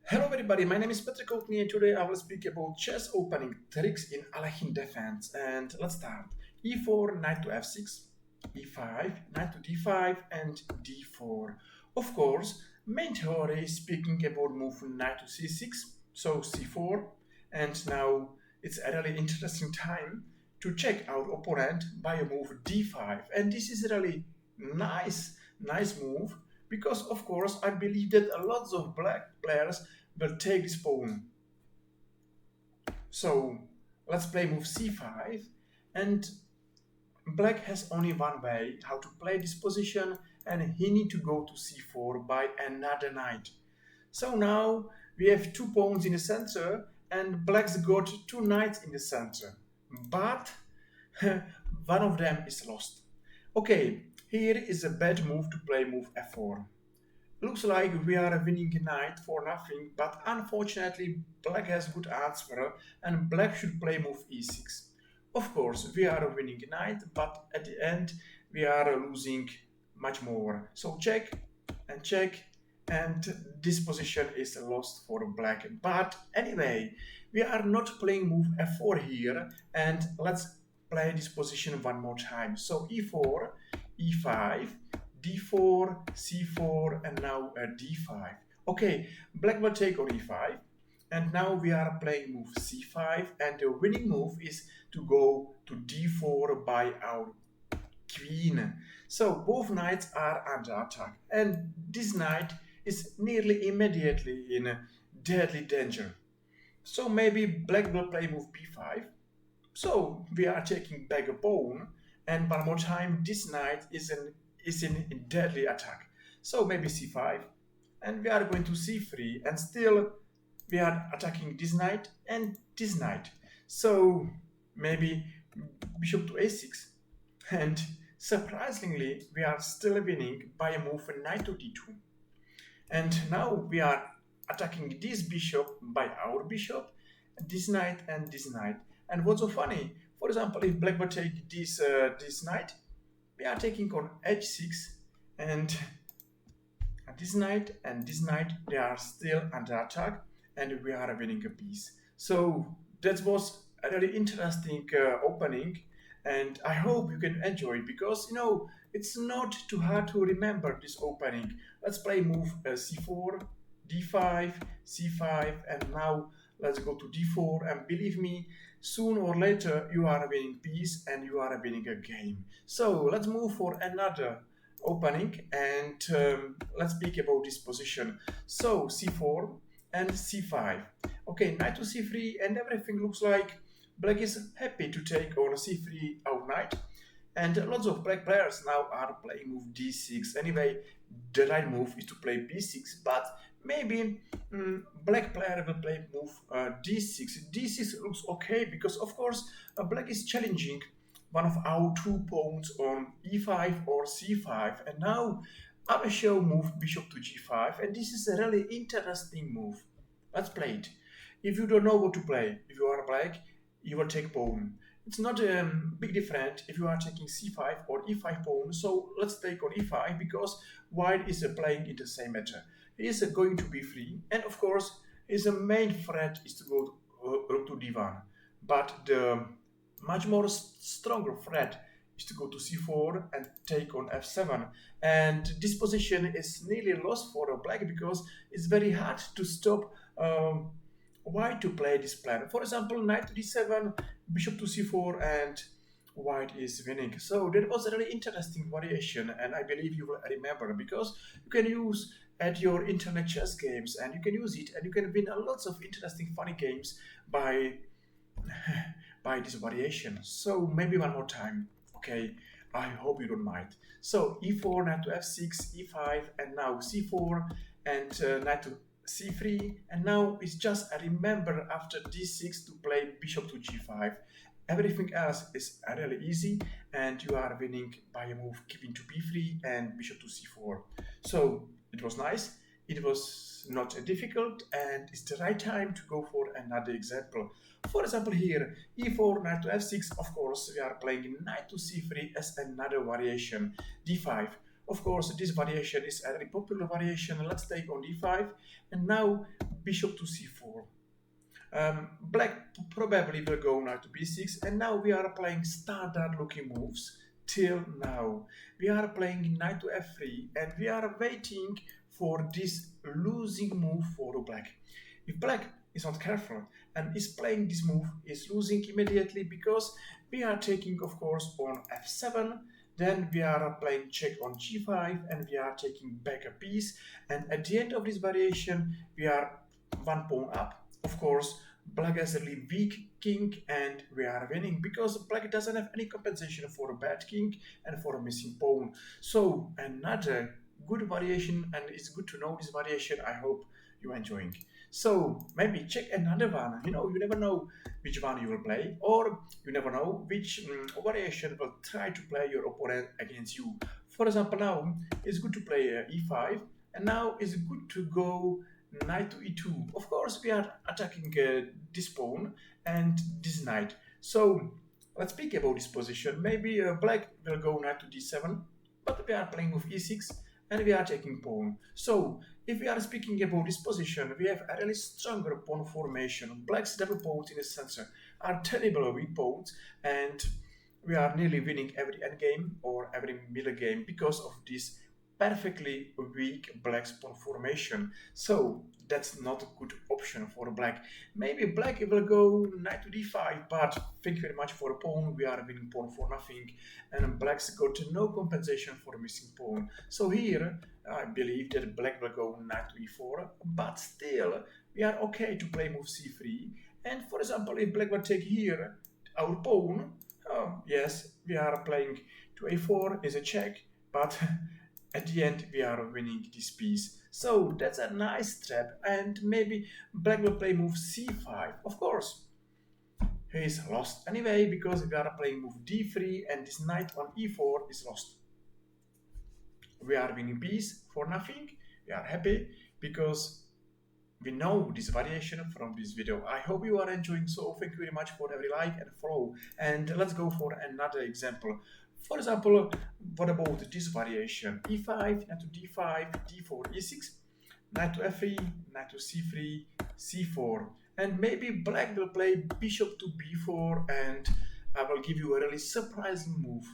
Hello everybody, my name is koutnyy and today I will speak about chess opening tricks in Alekhine defense. And let's start. e4, knight to f6, e5, knight to d5 and d4. Of course, main theory is speaking about move knight to c6, so c4. And now it's a really interesting time to check our opponent by a move d5. And this is really nice move because of course I believe that a lot of black players will take this pawn. So let's play move c5, and black has only one way how to play this position, and he need to go to c4 by another knight. So now we have two pawns in the center and black's got two knights in the center, but one of them is lost. Okay, here is a bad move to play move f4. Looks like we are winning knight for nothing, but unfortunately black has good answer and black should play move e6. Of course, we are winning knight, but at the end we are losing much more. So check, and this position is lost for black. But anyway, we are not playing move f4 here, and let's play this position one more time. So e4, e5, d4, c4, and now d5. Okay, black will take on e5, and now we are playing move c5, and the winning move is to go to d4 by our queen. So both knights are under attack, and this knight is nearly immediately in deadly danger. So maybe black will play move b5. So we are taking back a pawn, and one more time this knight is in deadly attack. So maybe c5, and we are going to c3, and still we are attacking this knight and this knight. So maybe bishop to a6, and surprisingly we are still winning by a move knight to d2. And now we are attacking this bishop by our bishop, this knight and this knight. And what's so funny, for example, if black would take this knight, we are taking on h6, and this knight and this knight, they are still under attack, and we are winning a piece. So that was a really interesting opening, and I hope you can enjoy it because it's not too hard to remember this opening. Let's play move c4, d5, c5, and now let's go to d4, and believe me, soon or later you are winning piece and you are winning a game. So let's move for another opening, and let's speak about this position. So c4 and c5. Okay, knight to c3, and everything looks like black is happy to take on c3 our knight. And lots of black players now are playing move d6. Anyway, the right move is to play b6, but maybe black player will play move d6. D6 looks okay because of course black is challenging one of our two pawns on e5 or c5, and now I will show move bishop to g5, and this is a really interesting move. Let's play it. If you don't know what to play, if you are black, you will take pawn. It's not a big difference if you are taking c5 or e5 pawn, so let's take on e5 because white is playing in the same matter. He is going to be free, and of course his main threat is to go rook to d1, but the much more stronger threat is to go to c4 and take on f7, and this position is nearly lost for black because it's very hard to stop white to play this plan. For example, knight to d7, bishop to c4, and white is winning. So that was a really interesting variation, and I believe you will remember because you can use at your internet chess games, and you can use it, and you can win a lots of interesting funny games by by this variation. So maybe one more time, okay? I hope you don't mind. So e4, knight to f6, e5, and now c4, and knight to c3, and now it's just a remember after d6 to play bishop to g5. Everything else is really easy, and you are winning by a move king to b3 and bishop to c4. So it was nice, it was not difficult, and it's the right time to go for another example. For example, here e4, knight to f6. Of course, we are playing knight to c3 as another variation. d5. Of course, this variation is a very popular variation. Let's take on d5, and now bishop to c4. Black probably will go now to b6, and now we are playing standard looking moves till now. We are playing knight to f3, and we are waiting for this losing move for black. If black is not careful and is playing this move, is losing immediately, because we are taking, of course, on f7, then we are playing check on g5, and we are taking back a piece, and at the end of this variation we are one pawn up. Of course, black has a really weak king, and we are winning because black doesn't have any compensation for a bad king and for a missing pawn. So another good variation, and it's good to know this variation. I hope you're enjoying. So maybe check another one. You never know which one you will play, or you never know which variation will try to play your opponent against you. For example, now it's good to play e5, and now it's good to go knight to e2. Of course, we are attacking this pawn and this knight. So let's speak about this position. Maybe black will go knight to d7, but we are playing with e6, and we are taking pawn. So if we are speaking about this position, we have a really stronger pawn formation. Black's double pawns in the center are terrible weak pawns, and we are nearly winning every endgame or every middle game because of this perfectly weak black's pawn formation. So that's not a good option for black. Maybe black will go knight to d5, but thank you very much for a pawn. We are winning pawn for nothing, and black's got no compensation for missing pawn. So here I believe that black will go knight to e4, but still we are okay to play move c3. And for example, if black will take here our pawn, yes, we are playing to a4 is a check, but at the end we are winning this piece. So that's a nice trap, and maybe black will play move c5. Of course, he is lost anyway, because we are playing move d3, and this knight on e4 is lost. We are winning piece for nothing. We are happy because we know this variation from this video. I hope you are enjoying, so thank you very much for every like and follow. And let's go for another example. For example, what about this variation? e5, knight to d5, d4, e6, knight to f3, knight to c3, c4. And maybe black will play bishop to b4, and I will give you a really surprising move.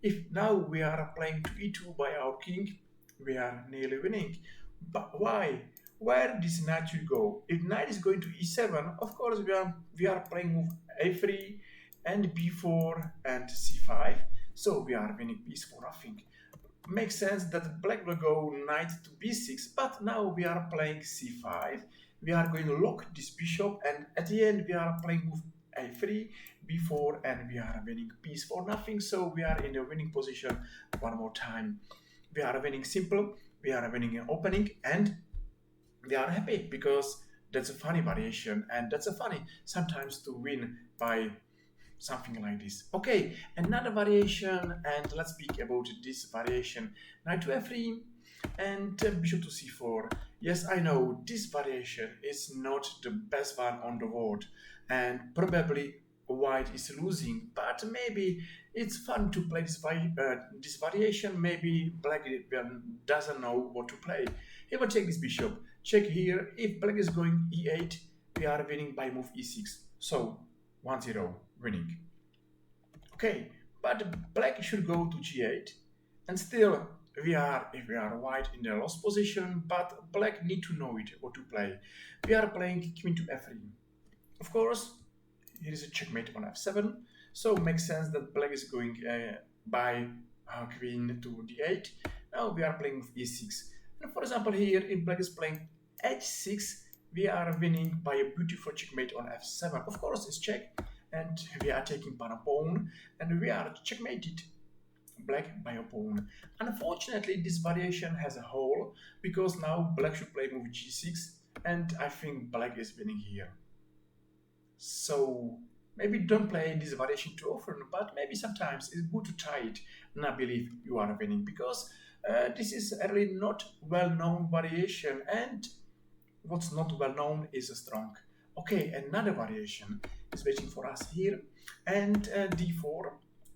If now we are playing to e2 by our king, we are nearly winning. But why? Where this knight should go? If knight is going to e7, of course we are playing move a3 and b4 and c5. So we are winning piece for nothing. Makes sense that black will go knight to b6, but now we are playing c5. We are going to lock this bishop, and at the end we are playing move a3, b4, and we are winning piece for nothing. So we are in the winning position one more time. We are winning simple, we are winning an opening, and we are happy because that's a funny variation, and that's a funny sometimes to win by something like this. Okay, another variation, and let's speak about this variation. Knight to f3 and bishop to c4. Yes, I know this variation is not the best one on the board, and probably white is losing, but maybe it's fun to play this variation. Maybe black doesn't know what to play. He will take this bishop, check here. If black is going e8, we are winning by move e6. So 1-0 winning. Okay, but black should go to g8, and still if we are white in the lost position, but black need to know it what to play. We are playing queen to f3. Of course, here is a checkmate on f7, so it makes sense that black is going by queen to d8. Now we are playing with e6. And for example, here if black is playing h6, we are winning by a beautiful checkmate on f7. Of course, it's check, and we are taking pawn, and we are checkmated black by a pawn. Unfortunately, this variation has a hole, because now black should play move g6, and I think black is winning here. So maybe don't play this variation too often, but maybe sometimes it's good to try it, and I believe you are winning, because this is a really not well-known variation, and what's not well-known is strong. Okay, another variation is waiting for us here, and d4,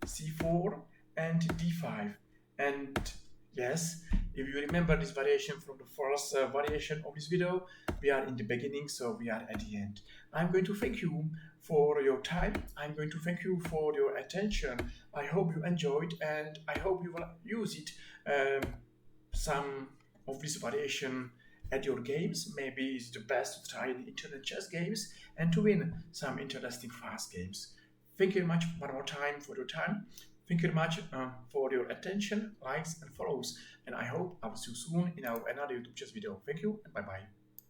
c4, and d5. And Yes, if you remember this variation from the first variation of this video, we are in the beginning, so we are at the end. I'm going to thank you for your time. I'm going to thank you for your attention. I hope you enjoyed, and I hope you will use it. Some of this variation at your games. Maybe it's the best to try the internet chess games and to win some interesting fast games. Thank you very much one more time for your time. Thank you very much for your attention, likes, and follows. And I hope I will see you soon in our another YouTube chess video. Thank you and bye bye.